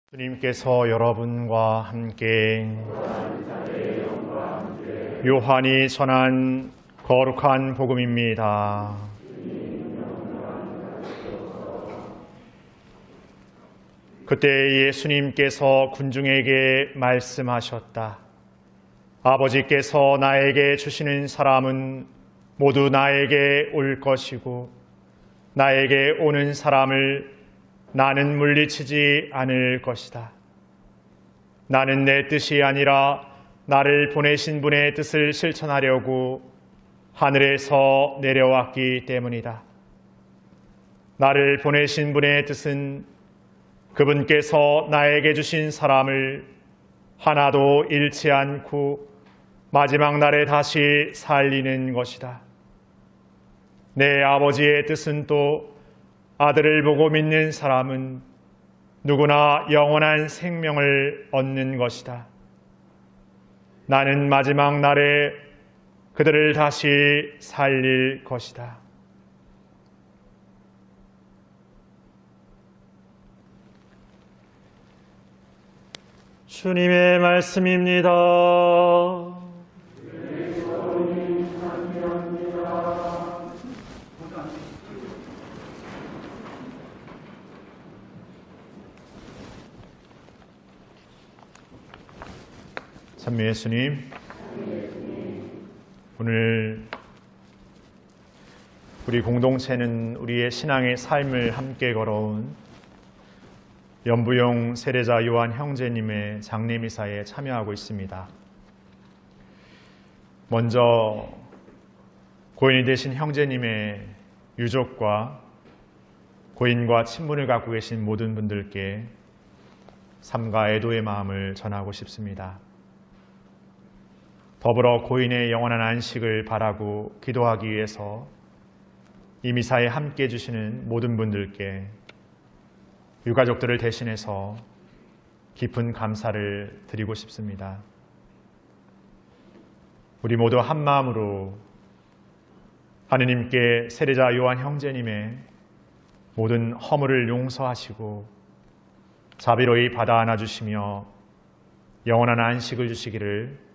주님께서 여러분과 함께 요한이 전한 거룩한 복음입니다. 그때 예수님께서 군중에게 말씀하셨다. 아버지께서 나에게 주시는 사람은 모두 나에게 올 것이고 나에게 오는 사람을 나는 물리치지 않을 것이다. 나는 내 뜻이 아니라 나를 보내신 분의 뜻을 실천하려고 하늘에서 내려왔기 때문이다. 나를 보내신 분의 뜻은 그분께서 나에게 주신 사람을 하나도 잃지 않고 마지막 날에 다시 살리는 것이다. 내 아버지의 뜻은 또 아들을 보고 믿는 사람은 누구나 영원한 생명을 얻는 것이다. 나는 마지막 날에 그들을 다시 살릴 것이다. 주님의 말씀입니다. 찬미 예수님, 오늘 우리 공동체는 우리의 신앙의 삶을 함께 걸어온 연부용 세례자 요한 형제님의 장례미사에 참여하고 있습니다. 먼저 고인이 되신 형제님의 유족과 고인과 친분을 갖고 계신 모든 분들께 삼가 애도의 마음을 전하고 싶습니다. 더불어 고인의 영원한 안식을 바라고 기도하기 위해서 이 미사에 함께 해주시는 모든 분들께 유가족들을 대신해서 깊은 감사를 드리고 싶습니다. 우리 모두 한 마음으로 하느님께 세례자 요한 형제님의 모든 허물을 용서하시고 자비로이 받아 안아주시며 영원한 안식을 주시기를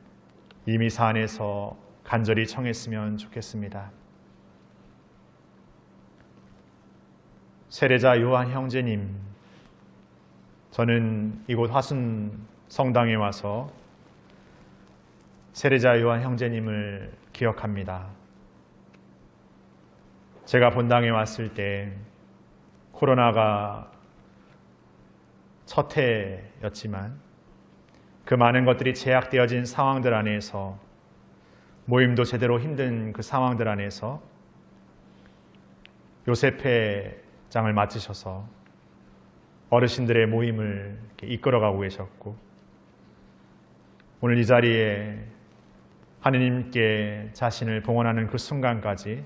이 미사 안에서 간절히 청했으면 좋겠습니다. 세례자 요한 형제님, 저는 이곳 화순 성당에 와서 세례자 요한 형제님을 기억합니다. 제가 본당에 왔을 때 코로나가 첫 해였지만 그 많은 것들이 제약되어진 상황들 안에서 모임도 제대로 힘든 그 상황들 안에서 요셉회장을 맡으셔서 어르신들의 모임을 이끌어가고 계셨고 오늘 이 자리에 하느님께 자신을 봉헌하는 그 순간까지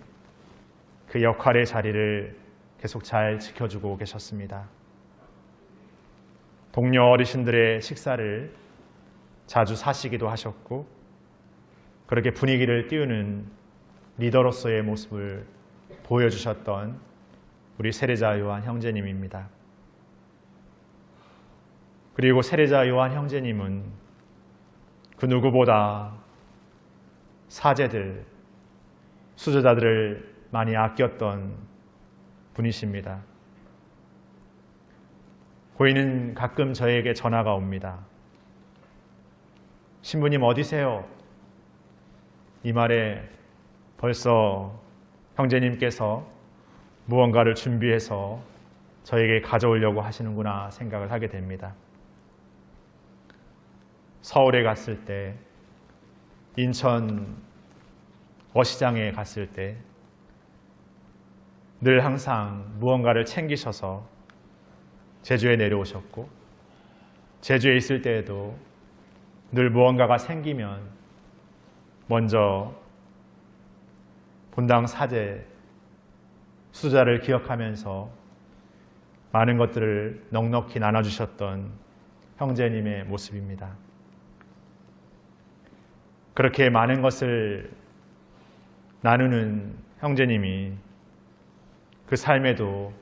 그 역할의 자리를 계속 잘 지켜주고 계셨습니다. 동료 어르신들의 식사를 자주 사시기도 하셨고 그렇게 분위기를 띄우는 리더로서의 모습을 보여주셨던 우리 세례자 요한 형제님입니다. 그리고 세례자 요한 형제님은 그 누구보다 사제들, 수저자들을 많이 아꼈던 분이십니다. 고인은 가끔 저에게 전화가 옵니다. 신부님 어디세요? 이 말에 벌써 형제님께서 무언가를 준비해서 저에게 가져오려고 하시는구나 생각을 하게 됩니다. 서울에 갔을 때, 인천 어시장에 갔을 때 늘 항상 무언가를 챙기셔서 제주에 내려오셨고 제주에 있을 때에도 늘 무언가가 생기면 먼저 본당 사제, 수자를 기억하면서 많은 것들을 넉넉히 나눠주셨던 형제님의 모습입니다. 그렇게 많은 것을 나누는 형제님이 그 삶에도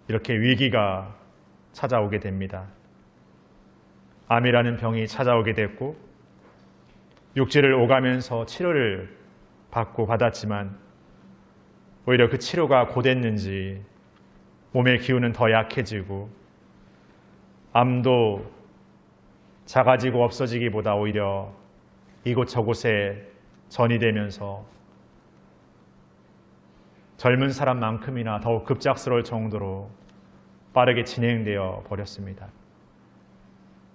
이렇게 위기가 찾아오게 됩니다. 암이라는 병이 찾아오게 됐고 육지를 오가면서 치료를 받았지만 오히려 그 치료가 고됐는지 몸의 기운은 더 약해지고 암도 작아지고 없어지기보다 오히려 이곳저곳에 전이되면서 젊은 사람만큼이나 더욱 급작스러울 정도로 빠르게 진행되어 버렸습니다.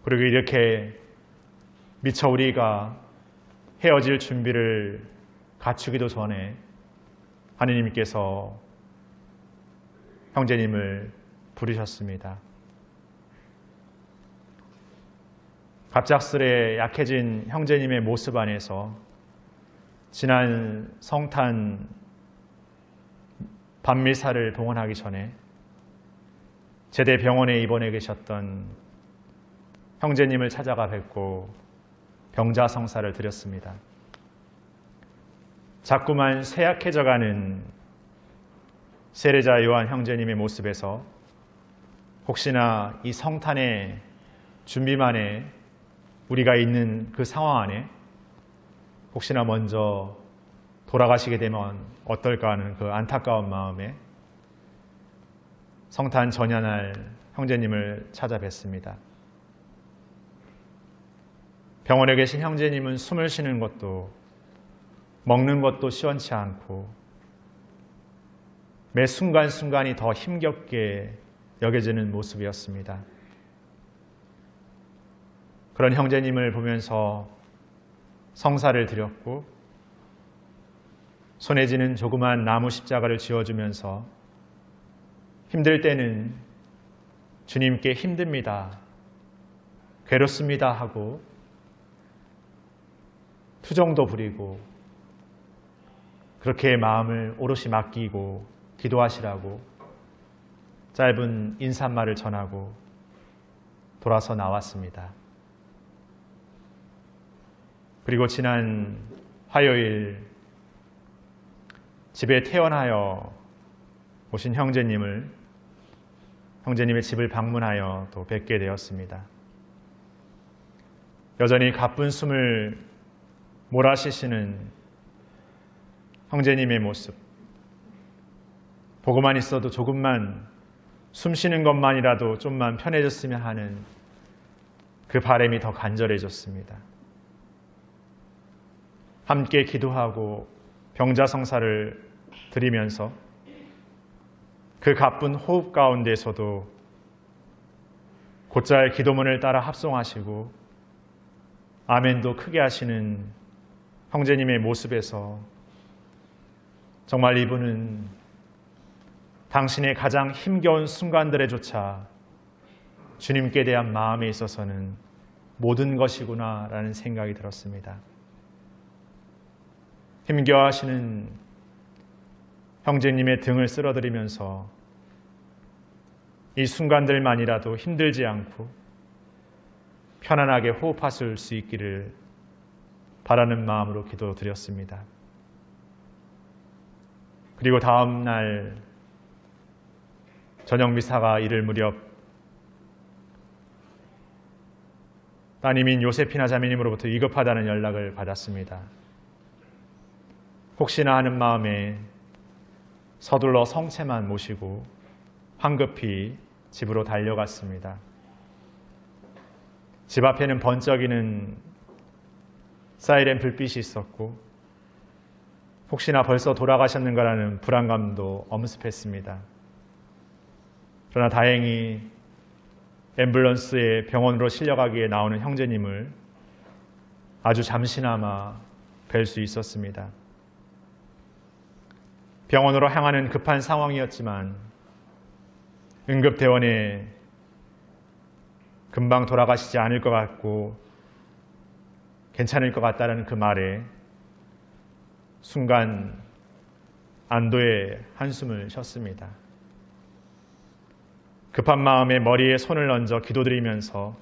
그리고 이렇게 미처 우리가 헤어질 준비를 갖추기도 전에 하느님께서 형제님을 부르셨습니다. 갑작스레 약해진 형제님의 모습 안에서 지난 성탄 밤미사를 봉헌하기 전에 제대 병원에 입원해 계셨던 형제님을 찾아가 뵙고 병자성사를 드렸습니다. 자꾸만 쇠약해져가는 세례자 요한 형제님의 모습에서 혹시나 이 성탄의 준비만에 우리가 있는 그 상황 안에 혹시나 먼저 돌아가시게 되면 어떨까 하는 그 안타까운 마음에 성탄 전야날 형제님을 찾아뵙습니다. 병원에 계신 형제님은 숨을 쉬는 것도 먹는 것도 시원치 않고 매 순간순간이 더 힘겹게 여겨지는 모습이었습니다. 그런 형제님을 보면서 성사를 드렸고 손에 쥐는 조그만 나무 십자가를 쥐어주면서 힘들 때는 주님께 힘듭니다, 괴롭습니다 하고 투정도 부리고 그렇게 마음을 오롯이 맡기고 기도하시라고 짧은 인사말을 전하고 돌아서 나왔습니다. 그리고 지난 화요일 집에 퇴원하여 오신 형제님의 집을 방문하여 또 뵙게 되었습니다. 여전히 가쁜 숨을 몰아쉬시는 형제님의 모습, 보고만 있어도 조금만 숨 쉬는 것만이라도 좀만 편해졌으면 하는 그 바람이 더 간절해졌습니다. 함께 기도하고 병자성사를 드리면서 그 가쁜 호흡 가운데서도 곧잘 기도문을 따라 합송하시고 아멘도 크게 하시는 형제님의 모습에서 정말 이분은 당신의 가장 힘겨운 순간들에조차 주님께 대한 마음에 있어서는 모든 것이구나 라는 생각이 들었습니다. 힘겨워하시는 형제님의 등을 쓸어드리면서 이 순간들만이라도 힘들지 않고 편안하게 호흡하실 수 있기를 바라는 마음으로 기도드렸습니다. 그리고 다음 날 저녁 미사가 이를 무렵 따님인 요세피나 자매님으로부터 위급하다는 연락을 받았습니다. 혹시나 하는 마음에 서둘러 성체만 모시고 황급히 집으로 달려갔습니다. 집 앞에는 번쩍이는 사이렌 불빛이 있었고 혹시나 벌써 돌아가셨는가라는 불안감도 엄습했습니다. 그러나 다행히 앰뷸런스에 병원으로 실려가기에 나오는 형제님을 아주 잠시나마 뵐 수 있었습니다. 병원으로 향하는 급한 상황이었지만 응급대원에 금방 돌아가시지 않을 것 같고 괜찮을 것 같다는 그 말에 순간 안도의 한숨을 쉬었습니다. 급한 마음에 머리에 손을 얹어 기도드리면서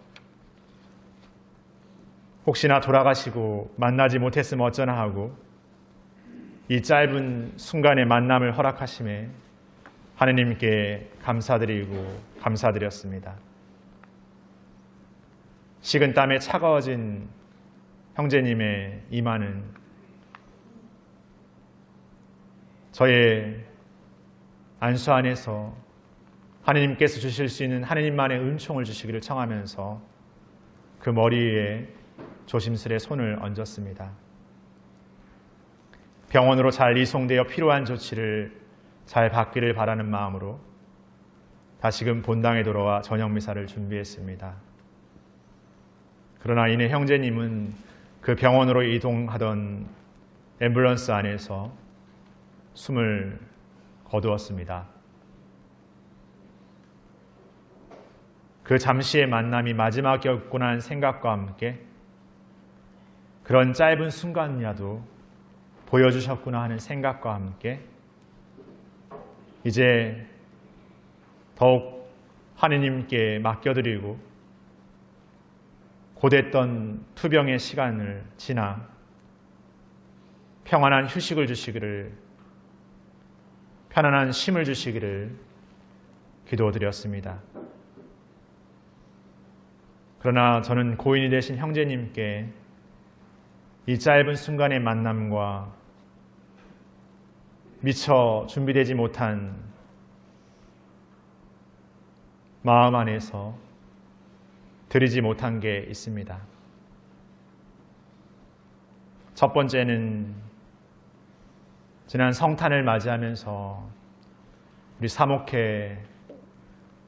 혹시나 돌아가시고 만나지 못했으면 어쩌나 하고 이 짧은 순간의 만남을 허락하심에 하느님께 감사드리고 감사드렸습니다. 식은 땀에 차가워진 형제님의 이마는 저의 안수 안에서 하느님께서 주실 수 있는 하느님만의 은총을 주시기를 청하면서 그 머리에 조심스레 손을 얹었습니다. 병원으로 잘 이송되어 필요한 조치를 잘 받기를 바라는 마음으로 다시금 본당에 돌아와 저녁 미사를 준비했습니다. 그러나 이내 형제님은 그 병원으로 이동하던 앰뷸런스 안에서 숨을 거두었습니다. 그 잠시의 만남이 마지막이었구나 하는 생각과 함께 그런 짧은 순간이라도 보여주셨구나 하는 생각과 함께 이제 더욱 하느님께 맡겨드리고 고됐던 투병의 시간을 지나 평안한 휴식을 주시기를, 편안한 쉼을 주시기를 기도드렸습니다. 그러나 저는 고인이 되신 형제님께 이 짧은 순간의 만남과 미처 준비되지 못한 마음 안에서 드리지 못한 게 있습니다. 첫 번째는 지난 성탄을 맞이하면서 우리 사목회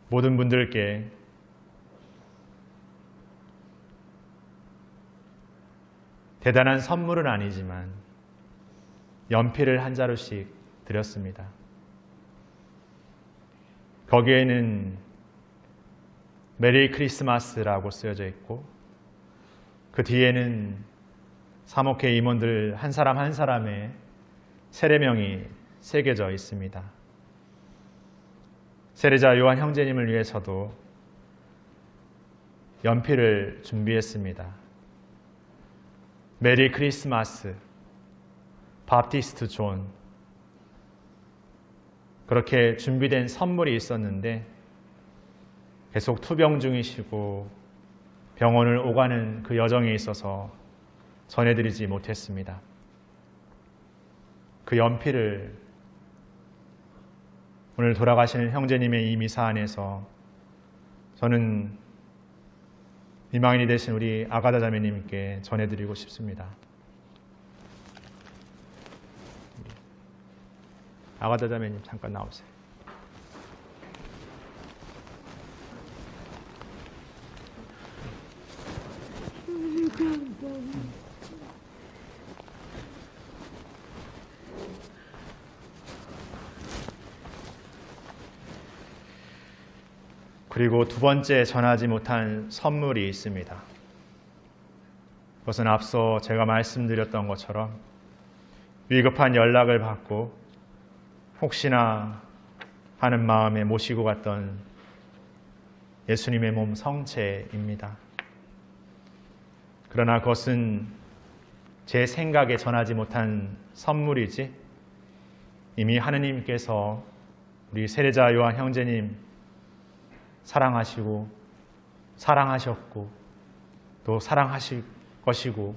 모든 분들께 대단한 선물은 아니지만 연필을 한 자루씩 드렸습니다. 거기에는 메리 크리스마스라고 쓰여져 있고 그 뒤에는 사목회 임원들 한 사람 한 사람의 세례명이 새겨져 있습니다. 세례자 요한 형제님을 위해서도 연필을 준비했습니다. 메리 크리스마스, 바프티스트 존. 그렇게 준비된 선물이 있었는데 계속 투병 중이시고 병원을 오가는 그 여정에 있어서 전해드리지 못했습니다. 그 연필을 오늘 돌아가시는 형제님의 이 미사 안에서 저는 이망인이 되신 우리 아가다 자매님께 전해드리고 싶습니다. 아가다 자매님 잠깐 나오세요. 그리고 두 번째 전하지 못한 선물이 있습니다. 그것은 앞서 제가 말씀드렸던 것처럼 위급한 연락을 받고 혹시나 하는 마음에 모시고 갔던 예수님의 몸 성체입니다. 그러나 그것은 제 생각에 전하지 못한 선물이지 이미 하느님께서 우리 세례자 요한 형제님 사랑하시고 사랑하셨고 또 사랑하실 것이고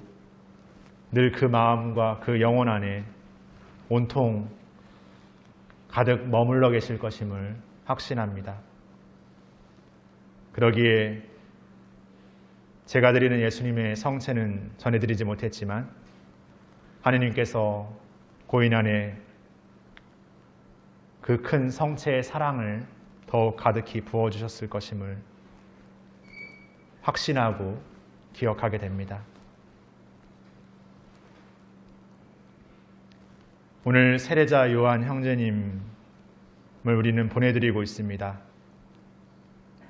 늘 그 마음과 그 영혼 안에 온통 가득 머물러 계실 것임을 확신합니다. 그러기에 제가 드리는 예수님의 성체는 전해드리지 못했지만 하느님께서 고인 안에 그 큰 성체의 사랑을 더욱 가득히 부어주셨을 것임을 확신하고 기억하게 됩니다. 오늘 세례자 요한 형제님을 우리는 보내드리고 있습니다.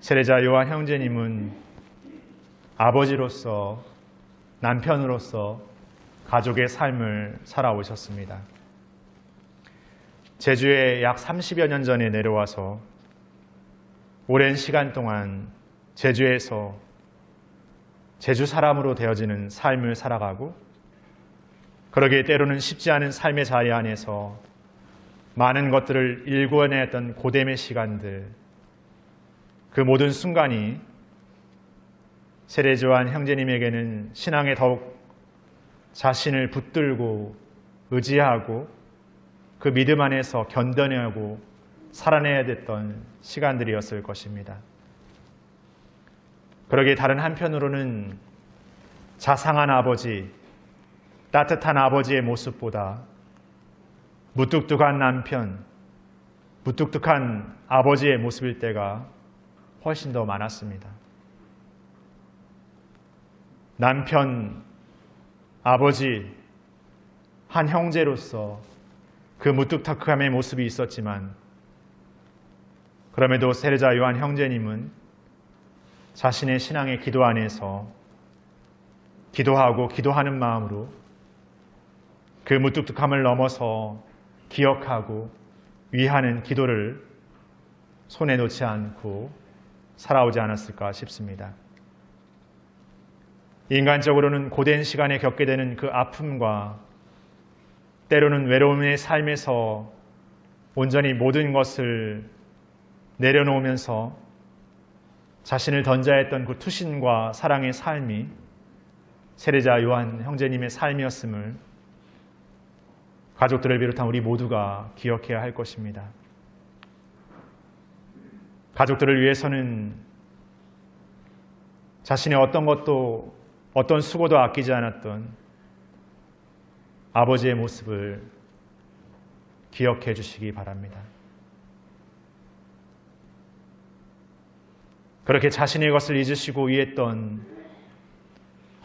세례자 요한 형제님은 아버지로서, 남편으로서 가족의 삶을 살아오셨습니다. 제주에 약 30여 년 전에 내려와서 오랜 시간 동안 제주에서 제주 사람으로 되어지는 삶을 살아가고 그러기에 때로는 쉽지 않은 삶의 자리 안에서 많은 것들을 일궈내야 했던 고됨의 시간들, 그 모든 순간이 세례요한 형제님에게는 신앙에 더욱 자신을 붙들고 의지하고 그 믿음 안에서 견뎌내고 살아내야 됐던 시간들이었을 것입니다. 그러기에 다른 한편으로는 자상한 아버지, 따뜻한 아버지의 모습보다 무뚝뚝한 남편, 무뚝뚝한 아버지의 모습일 때가 훨씬 더 많았습니다. 남편, 아버지, 한 형제로서 그 무뚝뚝함의 모습이 있었지만 그럼에도 세례자 요한 형제님은 자신의 신앙의 기도 안에서 기도하고 기도하는 마음으로 그 무뚝뚝함을 넘어서 기억하고 위하는 기도를 손에 놓지 않고 살아오지 않았을까 싶습니다. 인간적으로는 고된 시간에 겪게 되는 그 아픔과 때로는 외로움의 삶에서 온전히 모든 것을 내려놓으면서 자신을 던져야 했던 그 투신과 사랑의 삶이 세례자 요한 형제님의 삶이었음을 가족들을 비롯한 우리 모두가 기억해야 할 것입니다. 가족들을 위해서는 자신의 어떤 수고도 아끼지 않았던 아버지의 모습을 기억해 주시기 바랍니다. 그렇게 자신의 것을 잊으시고 위했던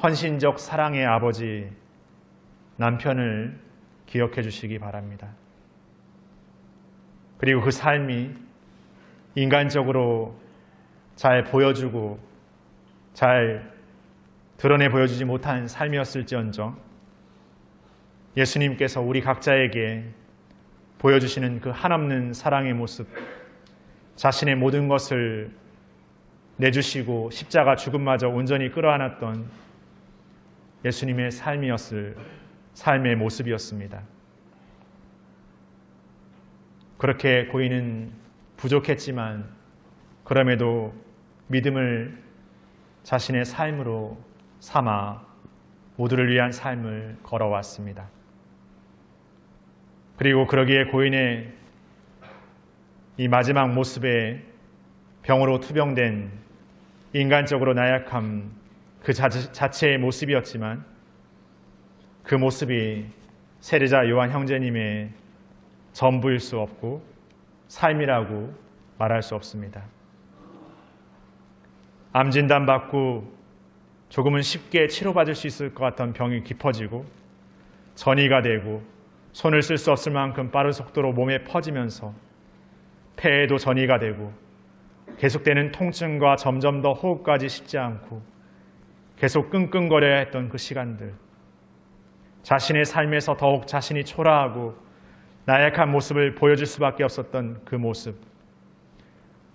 헌신적 사랑의 아버지, 남편을 기억해 주시기 바랍니다. 그리고 그 삶이 인간적으로 잘 보여주고 잘 드러내 보여주지 못한 삶이었을지언정 예수님께서 우리 각자에게 보여주시는 그 한없는 사랑의 모습, 자신의 모든 것을 내주시고 십자가 죽음마저 온전히 끌어안았던 예수님의 삶의 모습이었습니다. 그렇게 고인은 부족했지만 그럼에도 믿음을 자신의 삶으로 삼아 모두를 위한 삶을 걸어왔습니다. 그리고 그러기에 고인의 이 마지막 모습에 병으로 투병된 인간적으로 나약함 그 자체의 모습이었지만 그 모습이 세례자 요한 형제님의 전부일 수 없고 삶이라고 말할 수 없습니다. 암 진단 받고 조금은 쉽게 치료받을 수 있을 것 같던 병이 깊어지고 전이가 되고 손을 쓸 수 없을 만큼 빠른 속도로 몸에 퍼지면서 폐에도 전이가 되고 계속되는 통증과 점점 더 호흡까지 쉽지 않고 계속 끙끙거려야 했던 그 시간들, 자신의 삶에서 더욱 자신이 초라하고 나약한 모습을 보여줄 수밖에 없었던 그 모습,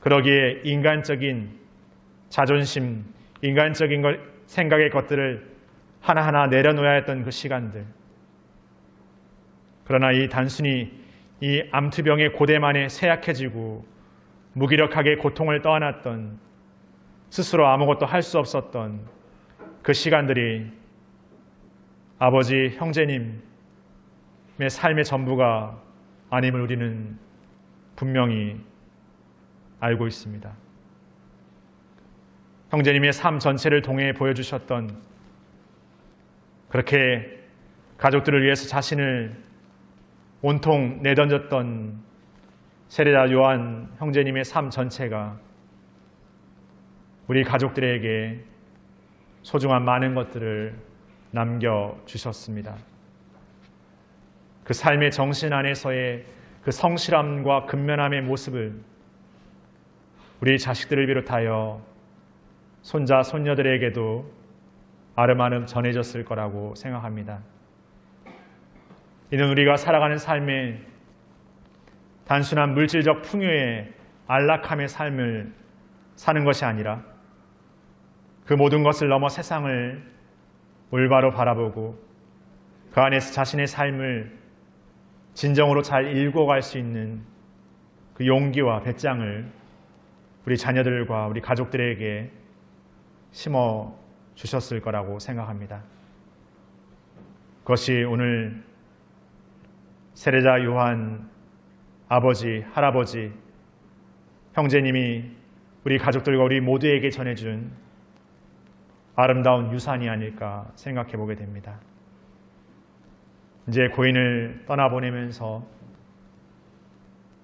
그러기에 인간적인 자존심, 인간적인 생각의 것들을 하나하나 내려놓아야 했던 그 시간들, 그러나 단순히 이 암투병의 고대만에 쇠약해지고 무기력하게 고통을 떠안았던, 스스로 아무것도 할 수 없었던 그 시간들이 아버지, 형제님의 삶의 전부가 아님을 우리는 분명히 알고 있습니다. 형제님의 삶 전체를 동해 보여주셨던, 그렇게 가족들을 위해서 자신을 온통 내던졌던 세례자 요한 형제님의 삶 전체가 우리 가족들에게 소중한 많은 것들을 남겨주셨습니다. 그 삶의 정신 안에서의 그 성실함과 근면함의 모습을 우리 자식들을 비롯하여 손자, 손녀들에게도 아름아름 전해졌을 거라고 생각합니다. 이는 우리가 살아가는 삶에 단순한 물질적 풍요의 안락함의 삶을 사는 것이 아니라 그 모든 것을 넘어 세상을 올바로 바라보고 그 안에서 자신의 삶을 진정으로 잘 읽어갈 수 있는 그 용기와 배짱을 우리 자녀들과 우리 가족들에게 심어 주셨을 거라고 생각합니다. 그것이 오늘 세례자 요한 아버지, 할아버지, 형제님이 우리 가족들과 우리 모두에게 전해준 아름다운 유산이 아닐까 생각해 보게 됩니다. 이제 고인을 떠나보내면서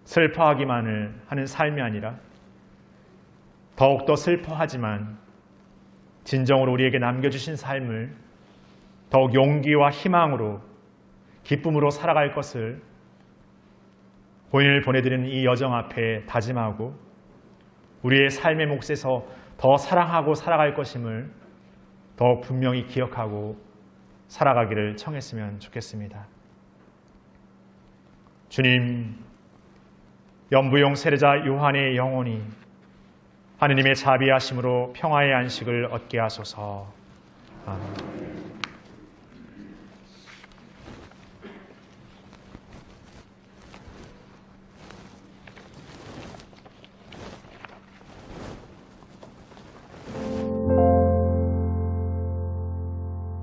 슬퍼하기만을 하는 삶이 아니라 더욱더 슬퍼하지만 진정으로 우리에게 남겨주신 삶을 더욱 용기와 희망으로 기쁨으로 살아갈 것을 고인을 보내드리는 이 여정 앞에 다짐하고 우리의 삶의 몫에서 더 사랑하고 살아갈 것임을 더욱 분명히 기억하고 살아가기를 청했으면 좋겠습니다. 주님, 연부용 세례자 요한의 영혼이 하느님의 자비하심으로 평화의 안식을 얻게 하소서. 아멘.